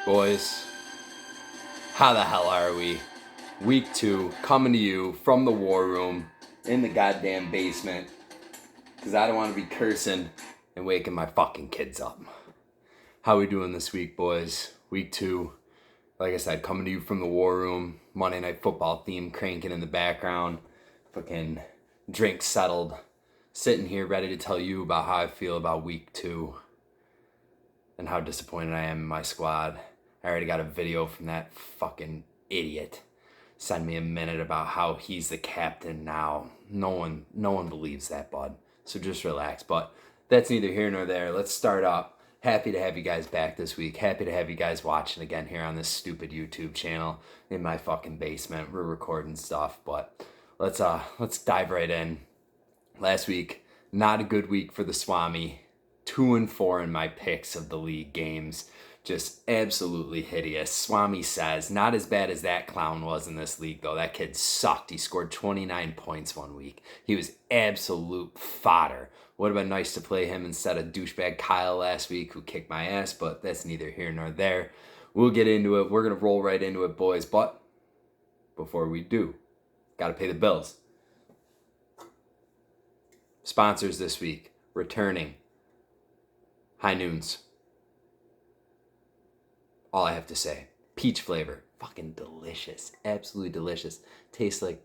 Boys, how the hell are we? Week 2, coming to you from the war room in the goddamn basement. Because I don't want to be cursing and waking my fucking kids up. How we doing this week, boys? Week 2, like I said, coming to you from the war room. Monday Night Football theme cranking in the background. Fucking drink settled. Sitting here ready to tell you about how I feel about week 2. And how disappointed I am in my squad. I already got a video from that fucking idiot. Send me a minute about how he's the captain now. No one believes that, bud. So just relax. But that's neither here nor there. Let's start up. Happy to have you guys back this week. Happy to have you guys watching again here on this stupid YouTube channel in my fucking basement. We're recording stuff, but let's dive right in. Last week, not a good week for the Swami. 2-4 in my picks of the league games. Just absolutely hideous. Swami says, not as bad as that clown was in this league, though. That kid sucked. He scored 29 points one week. He was absolute fodder. Would have been nice to play him instead of douchebag Kyle last week, who kicked my ass, but that's neither here nor there. We'll get into it. We're going to roll right into it, boys. But before we do, got to pay the bills. Sponsors this week, returning. High Noons. All I have to say. Peach flavor. Fucking delicious. Absolutely delicious. Tastes like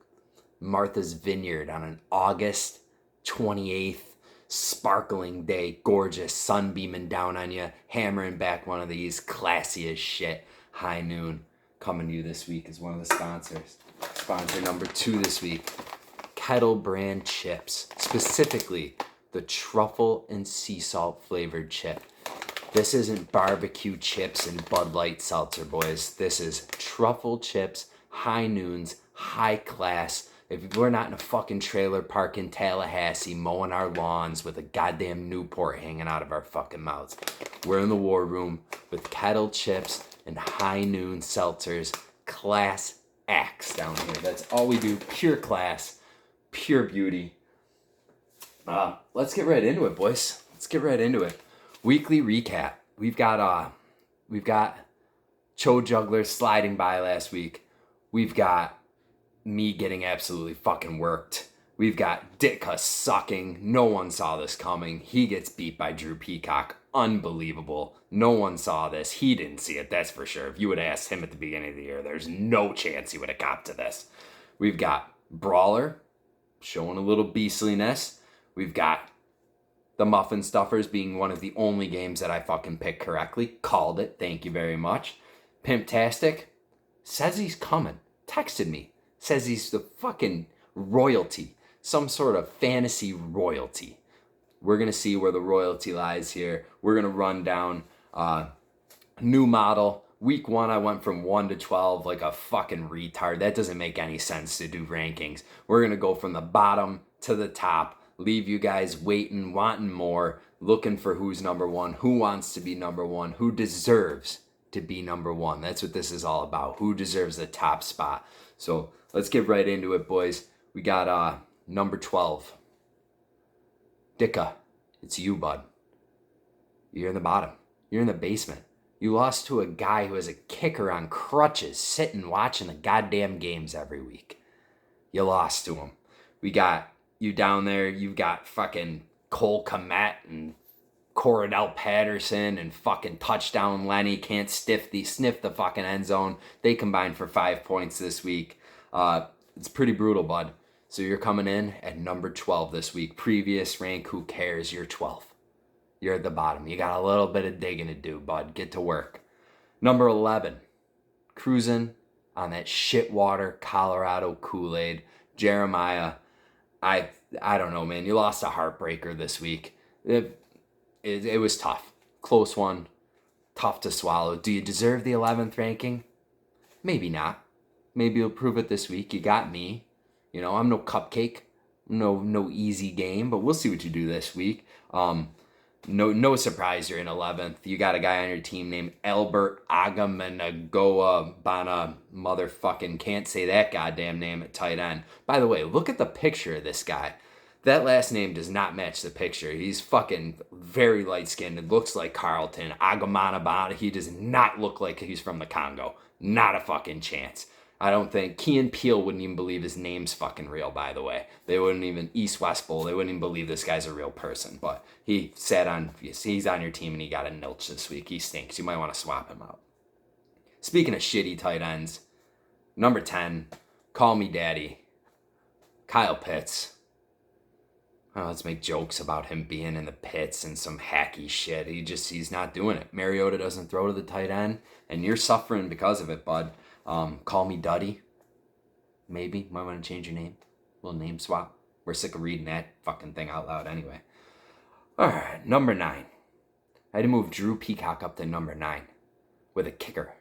Martha's Vineyard on an August 28th sparkling day. Gorgeous. Sun beaming down on you. Hammering back one of these. Classy as shit. High Noon. Coming to you this week is one of the sponsors. Sponsor number 2 this week. Kettle brand chips. Specifically, the truffle and sea salt flavored chip. This isn't barbecue chips and Bud Light seltzer, boys. This is truffle chips, High Noons, high class. If we're not in a fucking trailer park in Tallahassee mowing our lawns with a goddamn Newport hanging out of our fucking mouths, we're in the war room with kettle chips and High Noon seltzers. Class acts down here. That's all we do. Pure class, pure beauty. Let's get right into it, boys. Let's get right into it. Weekly recap. We've got Cho Juggler sliding by last week. We've got me getting absolutely fucking worked. We've got Ditka sucking. No one saw this coming. He gets beat by Drew Peacock. Unbelievable. No one saw this. He didn't see it, that's for sure. If you would have asked him at the beginning of the year, there's no chance he would have got to this. We've got Brawler showing a little beastliness. We've got the Muffin Stuffers being one of the only games that I fucking picked correctly. Called it. Thank you very much. Pimptastic says he's coming. Texted me. Says he's the fucking royalty. Some sort of fantasy royalty. We're going to see where the royalty lies here. We're going to run down new model. Week 1, I went from 1 to 12 like a fucking retard. That doesn't make any sense to do rankings. We're going to go from the bottom to the top. Leave you guys waiting, wanting more, looking for who's number 1, who wants to be number 1, who deserves to be number 1. That's what this is all about. Who deserves the top spot? So let's get right into it, boys. We got number 12. Dicka, it's you, bud. You're in the bottom. You're in the basement. You lost to a guy who has a kicker on crutches sitting watching the goddamn games every week. You lost to him. We got you down there. You've got fucking Cole Kmet and Cordell Patterson and fucking touchdown Lenny can't sniff the fucking end zone. They combined for 5 points this week. It's pretty brutal, bud. So you're coming in at number 12 this week. Previous rank, who cares? You're 12th. You're at the bottom. You got a little bit of digging to do, bud. Get to work. Number 11, cruising on that shitwater Colorado Kool-Aid. Jeremiah, I don't know, man. You lost a heartbreaker this week. It was tough. Close one. Tough to swallow. Do you deserve the 11th ranking? Maybe not. Maybe you'll prove it this week. You got me. You know, I'm no cupcake. No easy game, but we'll see what you do this week. No surprise you're in 11th. You got a guy on your team named Albert Agamanagoa Bana motherfucking can't say that goddamn name at tight end. By the way, look at the picture of this guy. That last name does not match the picture. He's fucking very light-skinned. It looks like Carlton. Agamanabana. He does not look like he's from the Congo. Not a fucking chance. I don't think Key & Peele wouldn't even believe his name's fucking real, by the way. They wouldn't even, East West Bowl, they wouldn't even believe this guy's a real person. But he's on your team and he got a nilch this week. He stinks. You might want to swap him out. Speaking of shitty tight ends, number 10, call me daddy, Kyle Pitts. Oh, let's make jokes about him being in the pits and some hacky shit. He's not doing it. Mariota doesn't throw to the tight end, and you're suffering because of it, bud. Call me Duddy. Maybe. Might want to change your name. Little name swap. We're sick of reading that fucking thing out loud anyway. All right, number 9. I had to move Drew Peacock up to number 9 with a kicker.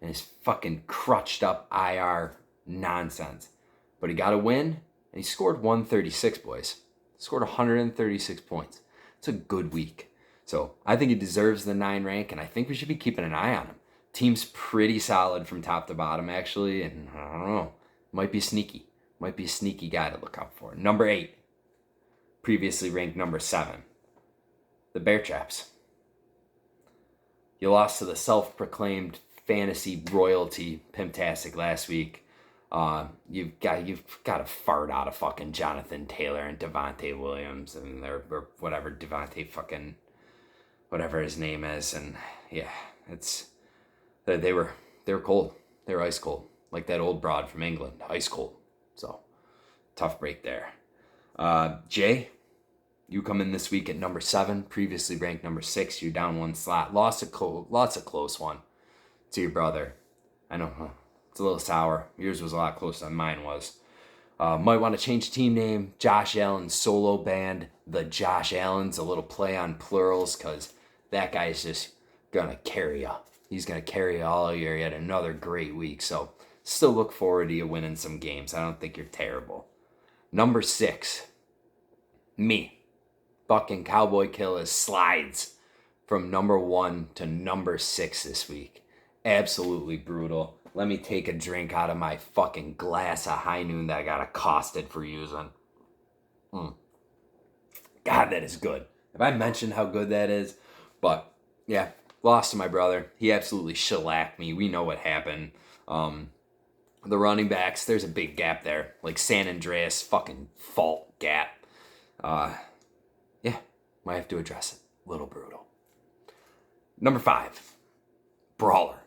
And his fucking crutched up IR nonsense. But he got a win, and he scored 136, boys. Scored 136 points. It's a good week. So I think he deserves the 9 rank, and I think we should be keeping an eye on him. Team's pretty solid from top to bottom, actually, and I don't know. Might be sneaky. Might be a sneaky guy to look out for. Number 8. Previously ranked number 7. The Bear Traps. You lost to the self-proclaimed fantasy royalty Pimptastic last week. You've got to fart out of fucking Jonathan Taylor and Devontae Williams and or whatever Devontae fucking whatever his name is, and yeah, they were cold. They were ice cold, like that old broad from England, ice cold. So tough break there. Jay, you come in this week at number 7, previously ranked number 6. You're down 1 slot. Lots of close one to your brother. I know. Huh? It's a little sour. Yours was a lot closer than mine was. Might want to change team name. Josh Allen's solo band, the Josh Allens, a little play on plurals, because that guy's just going to carry you. He's going to carry you all year. He had another great week. So still look forward to you winning some games. I don't think you're terrible. Number 6, me. Fucking Cowboy Killer slides from number 1 to number 6 this week. Absolutely brutal. Let me take a drink out of my fucking glass of High Noon that I got accosted for using. God, that is good. Have I mentioned how good that is? But, yeah, lost to my brother. He absolutely shellacked me. We know what happened. The running backs, there's a big gap there. Like San Andreas fucking fault gap. Yeah, might have to address it. A little brutal. Number 5, Brawler.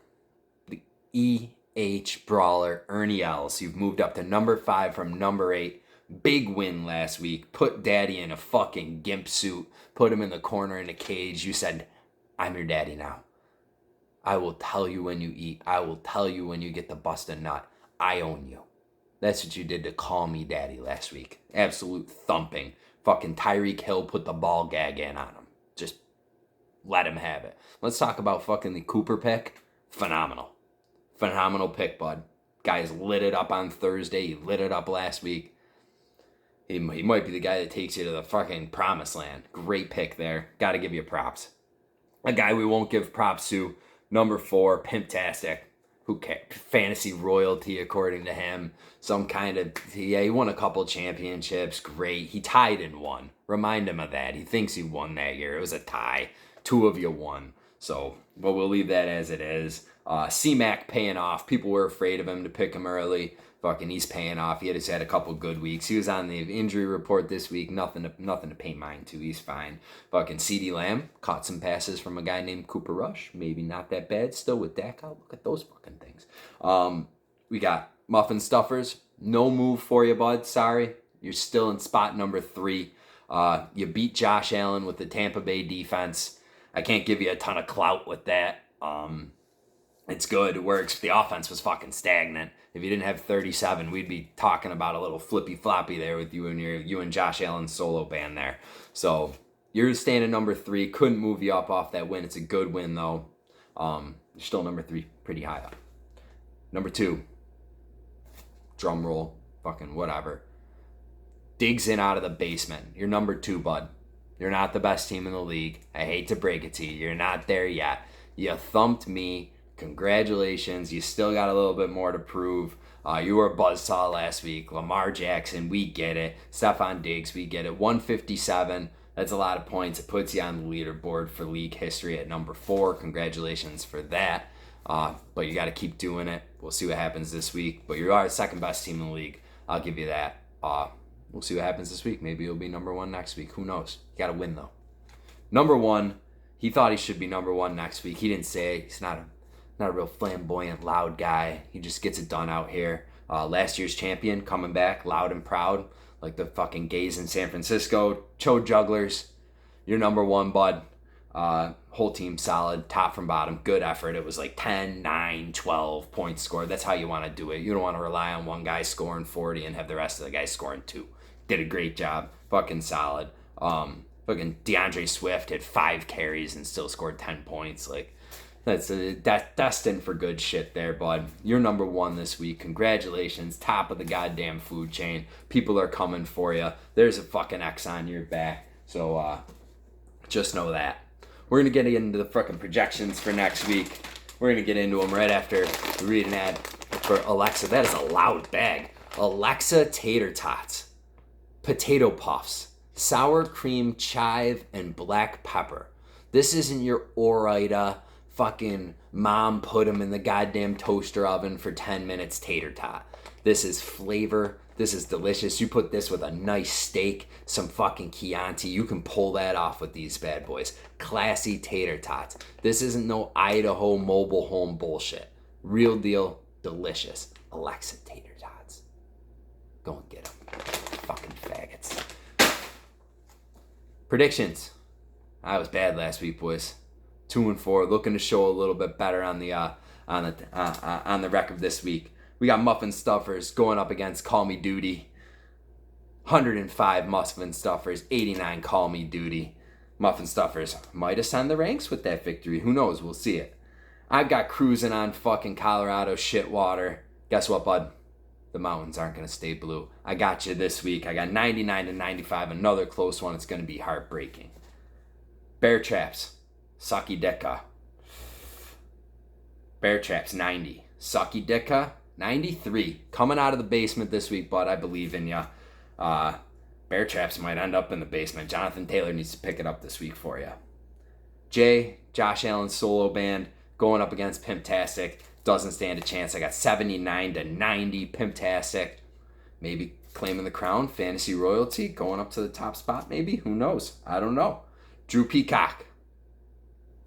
E.H. Brawler, Ernie Els. You've moved up to number 5 from number 8. Big win last week. Put daddy in a fucking gimp suit. Put him in the corner in a cage. You said, I'm your daddy now. I will tell you when you eat. I will tell you when you get the busted nut. I own you. That's what you did to call me daddy last week. Absolute thumping. Fucking Tyreek Hill put the ball gag in on him. Just let him have it. Let's talk about fucking the Cooper pick. Phenomenal pick, bud. Guys lit it up on Thursday. He lit it up last week. He might be the guy that takes you to the fucking promised land. Great pick there. Got to give you props. A guy we won't give props to, number 4, Pimptastic. Who cares? Fantasy royalty, according to him. Some kind of, he won a couple championships. Great. He tied in one. Remind him of that. He thinks he won that year. It was a tie. 2 of you won. So, but we'll leave that as it is. C-Mac paying off. People were afraid of him to pick him early. Fucking, he's paying off. He had a couple good weeks. He was on the injury report this week. Nothing to pay mind to. He's fine. Fucking CeeDee Lamb caught some passes from a guy named Cooper Rush. Maybe not that bad. Still with Dak out. Look at those fucking things. We got Muffin Stuffers. No move for you, bud. Sorry. You're still in spot number 3. You beat Josh Allen with the Tampa Bay defense. I can't give you a ton of clout with that. It's good. It works. The offense was fucking stagnant. If you didn't have 37, we'd be talking about a little flippy floppy there with you and Josh Allen's solo band there. So you're staying at number 3. Couldn't move you up off that win. It's a good win though. You're still number 3, pretty high up. Number 2, drum roll, fucking whatever. Digs in out of the basement. You're number 2, bud. You're not the best team in the league. I hate to break it to you. You're not there yet. You thumped me. Congratulations. You still got a little bit more to prove. You were a buzzsaw last week. Lamar Jackson, we get it. Stephon Diggs, we get it. 157. That's a lot of points. It puts you on the leaderboard for league history at number 4. Congratulations for that. But you got to keep doing it. We'll see what happens this week. But you are the second best team in the league. I'll give you that. We'll see what happens this week. Maybe you'll be number 1 next week. Who knows? You got to win, though. Number 1, he thought he should be number 1 next week. He didn't say it. He's not a real flamboyant, loud guy. He just gets it done out here. Last year's champion coming back, loud and proud, like the fucking gays in San Francisco. Cho Jugglers, you're number 1, bud. Whole team solid, top from bottom, good effort. It was like 10, 9, 12 points scored. That's how you want to do it. You don't want to rely on one guy scoring 40 and have the rest of the guys scoring 2. Did a great job. Fucking solid. Fucking DeAndre Swift had 5 carries and still scored 10 points. Like, that's destined for good shit there, bud. You're number 1 this week. Congratulations. Top of the goddamn food chain. People are coming for you. There's a fucking X on your back. So, just know that. We're going to get into the fucking projections for next week. We're going to get into them right after we read an ad for Alexa. That is a loud bag. Alexa Tater Tots. Potato Puffs. Sour cream, chive, and black pepper. This isn't your Ore-Ida fucking mom put them in the goddamn toaster oven for 10 minutes tater tot. This is flavor. This is delicious. You put this with a nice steak, some fucking Chianti. You can pull that off with these bad boys. Classy tater tots. This isn't no Idaho mobile home bullshit. Real deal, delicious. Alexa Tater Tots. Go and get them. Fucking faggots. Predictions. I was bad last week, boys. 2-4. Looking to show a little bit better on the record this week. We got Muffin Stuffers going up against Call Me Duty. 105 Muffin Stuffers, 89 Call Me Duty. Muffin Stuffers might ascend the ranks with that victory. Who knows? We'll see it. I've got cruising on fucking Colorado shitwater. Guess what, bud? The mountains aren't going to stay blue. I got you this week. I got 99-95. Another close one. It's going to be heartbreaking. Bear Traps. Sucky Dicka. Bear Traps 90. Sucky Dicka 93. Coming out of the basement this week, bud. I believe in ya. Bear Traps might end up in the basement. Jonathan Taylor needs to pick it up this week for you. Josh Allen's solo band going up against Pimptastic. Doesn't stand a chance. I got 79-90 Pimptastic. Maybe claiming the crown. Fantasy royalty going up to the top spot maybe. Who knows? I don't know. Drew Peacock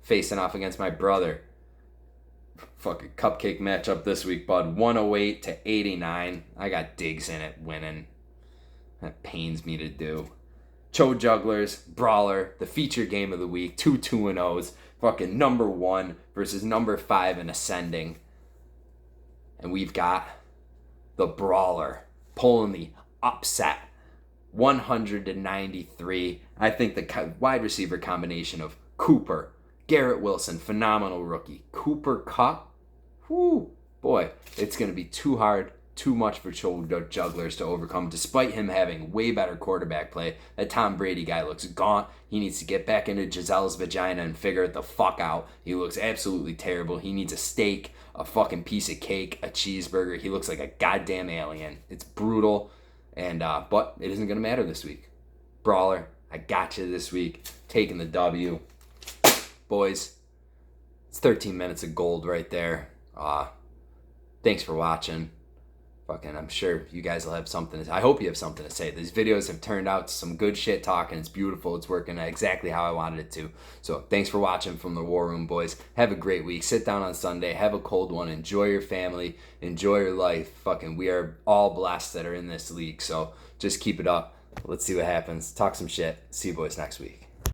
facing off against my brother. Fucking cupcake matchup this week, bud. 108-89. I got Diggs in it winning. That pains me to do. Cho Jugglers, Brawler, the feature game of the week. 2 2-0s. Fucking number 1 versus number 5 and ascending. And we've got the Brawler pulling the upset. 100-93. I think the wide receiver combination of Cooper, Garrett Wilson, phenomenal rookie. Cooper Kupp, whoo, boy, it's going to be too hard, too much for Jugglers to overcome, despite him having way better quarterback play. That Tom Brady guy looks gaunt. He needs to get back into Giselle's vagina and figure it the fuck out. He looks absolutely terrible. He needs a steak, a fucking piece of cake, a cheeseburger. He looks like a goddamn alien. It's brutal, and but it isn't going to matter this week. Brawler, I got you this week. Taking the W. Boys, it's 13 minutes of gold right there. Thanks for watching. Fucking, I'm sure you guys will have something to say. I hope you have something to say. These videos have turned out some good shit talking. It's beautiful. It's working exactly how I wanted it to. So thanks for watching from the War Room, boys. Have a great week. Sit down on Sunday. Have a cold one. Enjoy your family. Enjoy your life. Fucking, we are all blessed that are in this league. So just keep it up. Let's see what happens. Talk some shit. See you boys next week.